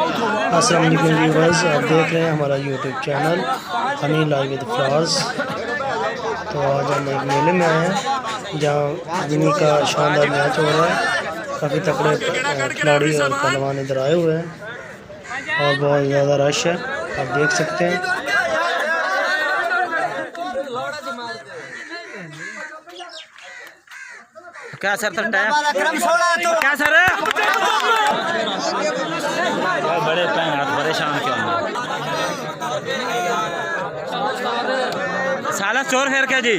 अस्सलाम वालेकुम व्यूअर्स, आप देख रहे हैं हमारा YouTube channel Honey live with flowers. तो आज हम एक मेले में आए हैं जहाँ विनी का शानदार मैच हो रहा है। काफ़ी तगड़े खिलाड़ी और पहलवान इधर आए हुए हैं और बहुत ज़्यादा रश है, आप देख सकते हैं। क्या सर क्या सर बड़े पैन हाथ परेशान क्यों साला चोर फेर क्या जी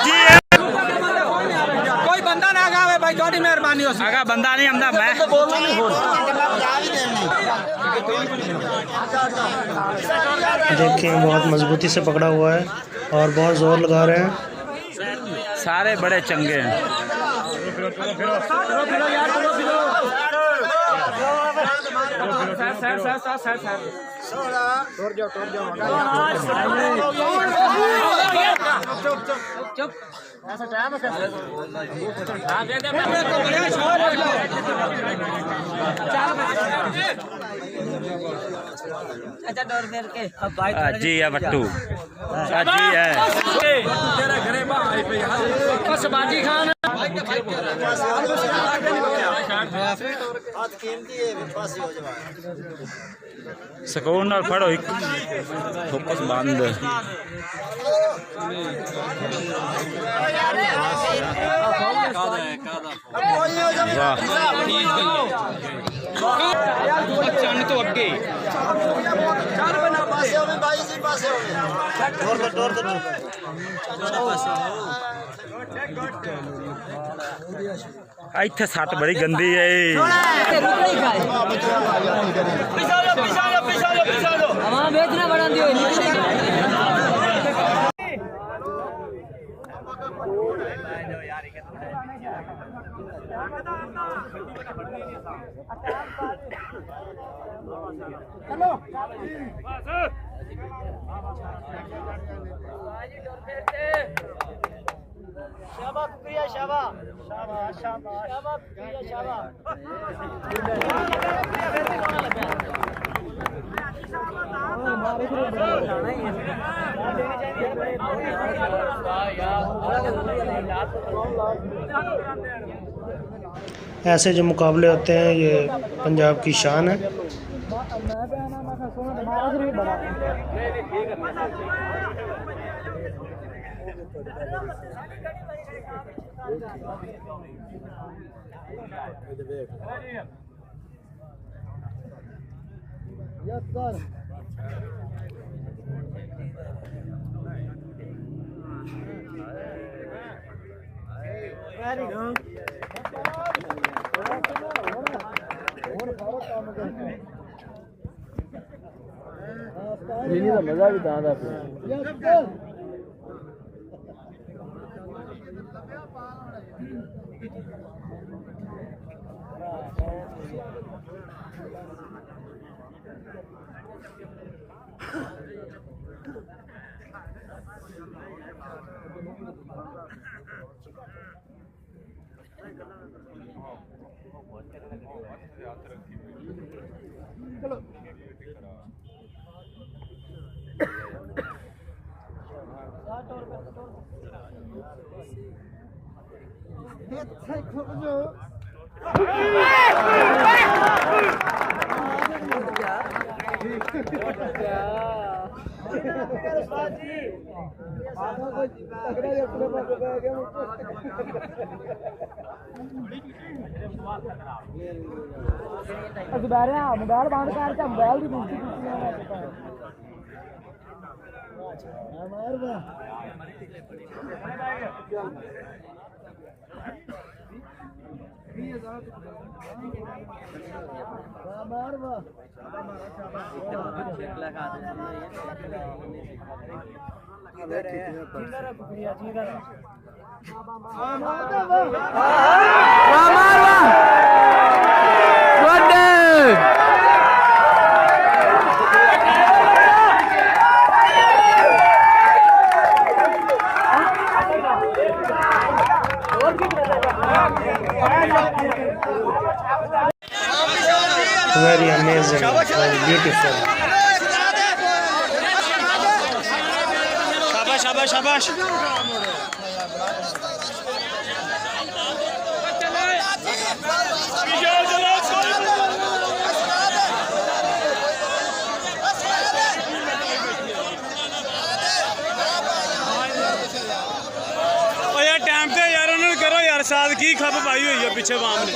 जी कोई बंदा ना आगा भाई, थोड़ी मेहरबानी हो। आगा बंदा नहीं हमदा मैं देखिए बहुत मजबूती से पकड़ा हुआ है और बहुत जोर लगा रहे हैं। सारे बड़े चंगे हैं। ऐसा टाइम है अच्छा डोर मेर के जी है बट्टू जी है बस बाजी खान सुकून और पढ़ो फोकस बंद तो अगे इत्थे सट बड़ी गंदी है। बेचना बड़ा दियो चलो शाबाश प्रिया शाबाश शाबाश शाबाश शाबाश प्रिया शाबाश ऐसे जो मुकाबले होते हैं ये पंजाब की शान है। वेरी गुड मजा भी दादा मोबाइल बंद कर मोबाइल की दूसरी Very amazing, very beautiful. शाबाश शाबाश टाइम से यार उन्होंने करो यार साथ की खप पाई हुई है पीछे बाम ने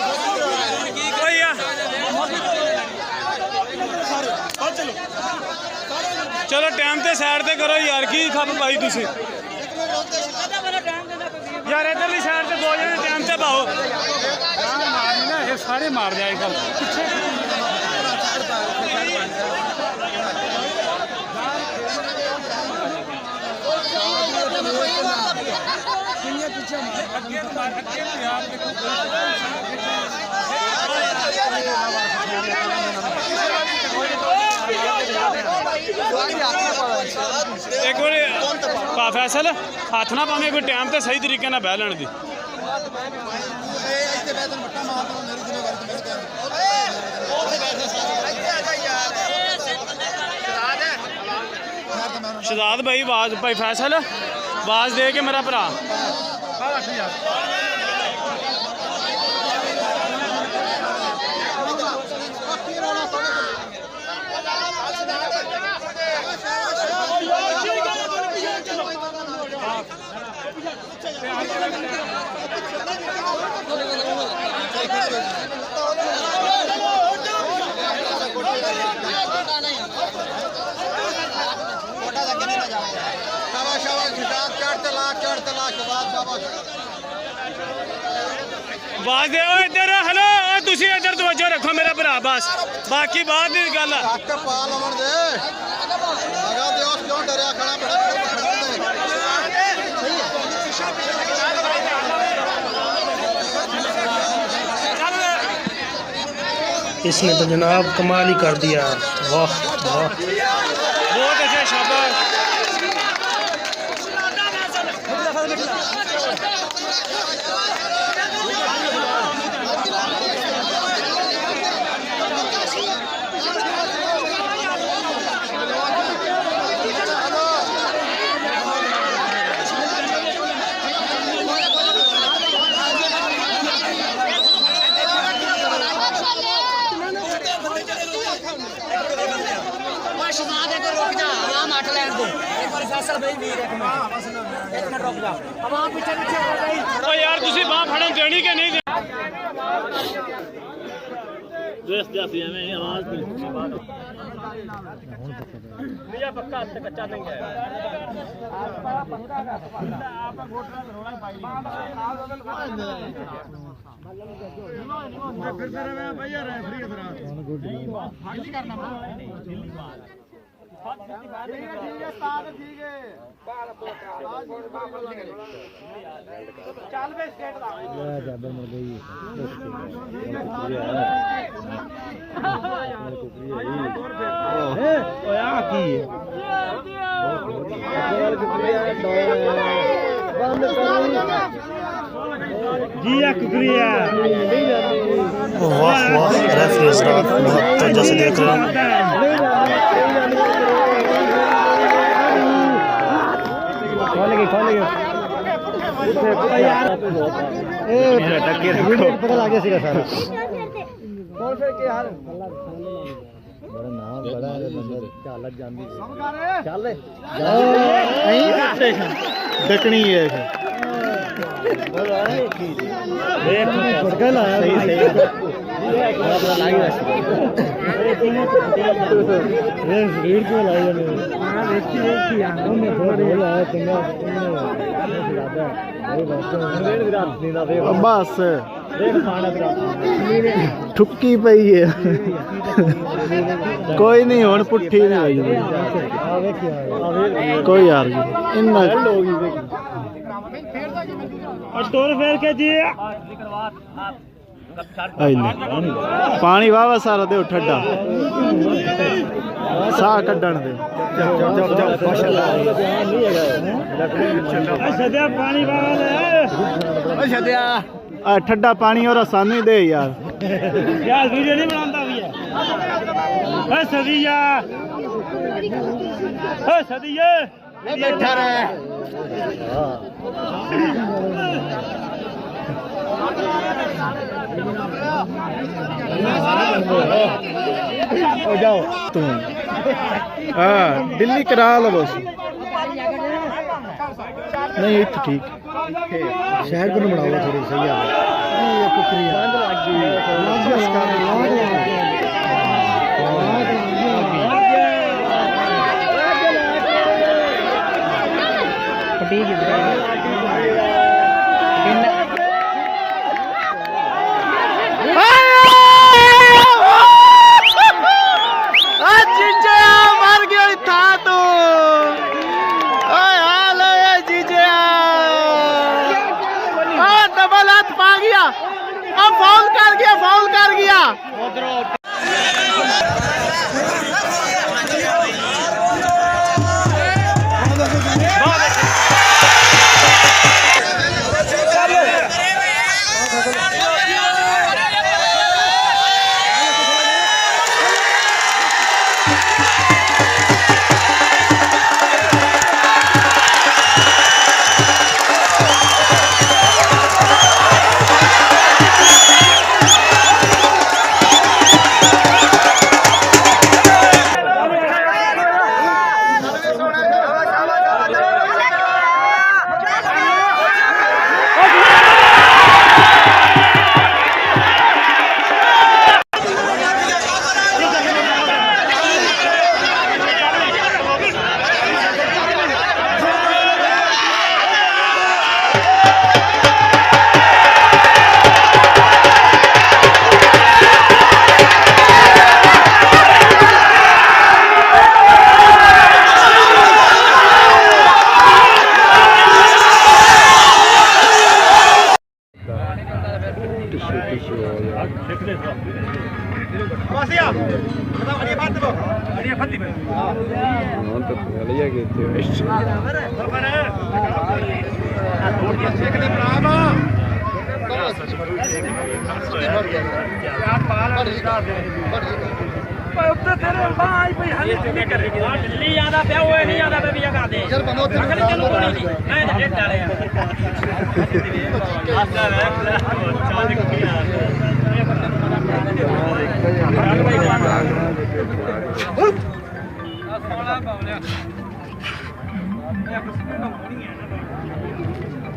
चलो टाइम से साइड से करो यार की खप पाई तुसी यार इधरली साइड से दो जने टाइम से पाओ ये सारे मार जाए कल एक बार फैसल हाथ ना पावे कोई टाइम तो सही तरीके ना बह लैन दी शहजाद भाई आवाज भाई फैसल आवाज दे के मेरा भरा आवाज दे इधर हेलो तुसी इधर तवज्जो रखो मेरा भरा बस बाकी बाद दी गल इसने तो जनाब कमाल ही कर दिया वाह वाह बहुत अच्छा शाबाश यार तुसी बाह फड़न देनी के नहीं पक्का कच्चा नहीं है चल बे स्टेट दा जी शुक्रिया वाह वाह रेफरी हज़रात बहुत तवज्जो से देख रहे हैं पता लग गया सीगा सारा कौन फिर के हाल बड़ा नाम बड़ा है बंदर चालत जांदी चल नहीं देखनी है देख फड़का लाया सही सही अपना लाग रहा है रीड क्यों लाया ने हां देखी देखी आंखों में थोड़ी आया चंगा ज्यादा बस ठुक्की पई है कोई नहीं हुण पुट्ठी नहीं कोई यार इन्ना टोर फेर के जी पानी वावा सारा दे ठंडा साह कड्डण दे सदा पानी वावा ले ਛੱਡਿਆ ਆ ਠੰਡਾ ਪਾਣੀ ਔਰ ਸਾਨੂੰ ਹੀ ਦੇ ਯਾਰ ਯਾਰ ਵੀਡੀਓ ਨਹੀਂ ਬਣਾਉਂਦਾ ਵੀ ਹੈ ਓਏ ਸਦੀਆ ਓਏ ਸਦੀਏ ਬੈਠਾ ਰਹਿ ਹੋ ਜਾਓ ਤੂੰ ਹਾਂ ਦਿੱਲੀ ਕਰਾ ਲਓ ਬਸ नहीं ये तो ठीक शहर को बनाओ थोड़ी सही आ फाउल कर गया ਦਿੱਲੀ ਜਾਂਦਾ ਪਿਆ ਉਹ ਨਹੀਂ ਜਾਂਦਾ ਬੇਬੀ ਆ ਕਰਦੇ ਚਲ ਬੰਦੋ ਅਗਲੇ ਤੈਨੂੰ ਕੋਈ ਨਹੀਂ ਮੈਂ ਤਾਂ ਹੇਠ ਡਾਲੇ ਆ ਆਸਾ ਵੇ ਚਾਲ ਕੀ ਆ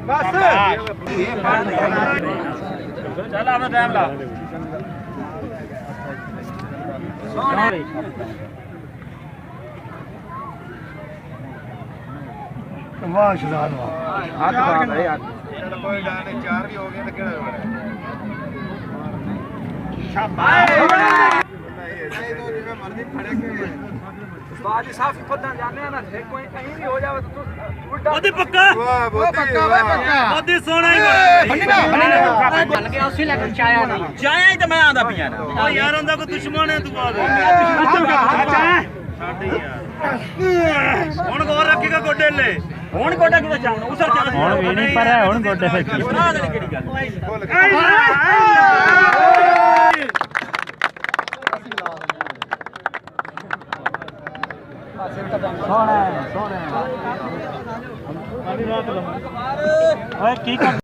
ਬਸ ਚੱਲ ਆਵਾ ਟਾਈਮ ਲਾ वाह शहजाद वाह हाथ बात है यार कोई डाने 4 भी हो गए तो केड़ा होना शाबाश नहीं तो जिਵੇਂ ਮਰਜ਼ੀ ਖੜੇ ਕੇ ਬਾਜੀ ਸਾਫ ਪੱਦਾਂ ਜਾਣੇ ਨਾ ਥੇ ਕੋਈ ਕहीं भी हो जावे तो उल्टा मोदी पक्का ਵਾਹ पक्का भाई पक्का मोदी सोना ही बन गया उसी लेकर चाया नहीं चाया ही तो मैं आंदा पिया ना ओ यार अंदा को दुश्मन है तू आ ਹੁਣ ਗੌਰ ਰੱਖੇਗਾ ਗੋਡੇ ਲੈ ਹੁਣ ਗੋਡਾ ਕਿਤੇ ਜਾਣਾ ਉਸਰ ਚਾਹ ਹੁਣ ਵੀ ਨਹੀਂ ਪਰ ਹੈ ਹੁਣ ਗੋਡੇ ਫਿਰ ਕੀ ਬਣਾ ਦੇਣੀ ਕਿਹੜੀ ਗੱਲ ਸੋਹਣਾ ਸੋਹਣਾ ਓਏ ਕੀ ਕਰ